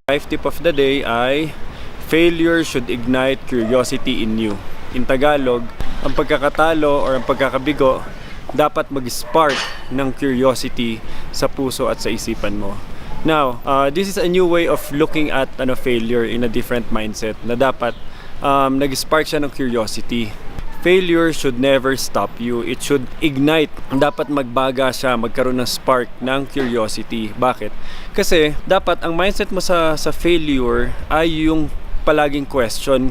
Life tip of the day ay failure should ignite curiosity in you. In Tagalog, ang pagkakatalo or ang pagkakabigo dapat mag-spark ng curiosity sa puso at sa isipan mo. Now, this is a new way of looking at failure in a different mindset na dapat nag-spark siya ng curiosity. Failure should never stop you. It should ignite. Dapat magbaga siya, magkaroon ng spark ng curiosity. Bakit? Kasi dapat ang mindset mo sa failure ay yung palaging question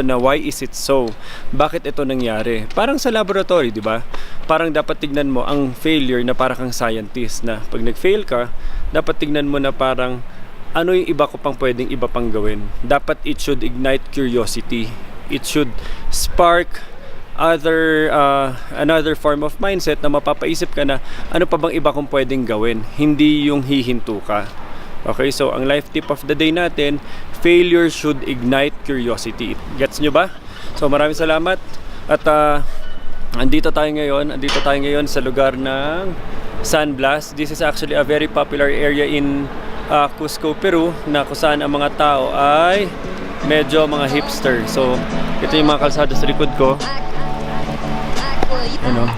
na why is it so? Bakit ito nangyari? Parang sa laboratory, di ba? Parang dapat tignan mo ang failure na parang kang scientist na pag nag-fail ka, dapat tignan mo na parang ano yung iba ko pang pwedeng iba pang gawin. Dapat it should ignite curiosity. It should spark another form of mindset na mapapaisip ka na ano pa bang iba kong pwedeng gawin, hindi yung hihinto ka. Okay, so ang life tip of the day natin, failure should ignite curiosity. Gets nyo ba? So maraming salamat at andito tayo ngayon sa lugar ng San Blas. This is actually a very popular area in Cusco, Peru, na kung saan ang mga tao ay medyo mga hipster. So ito yung mga kalsada sa likod ko. Ano?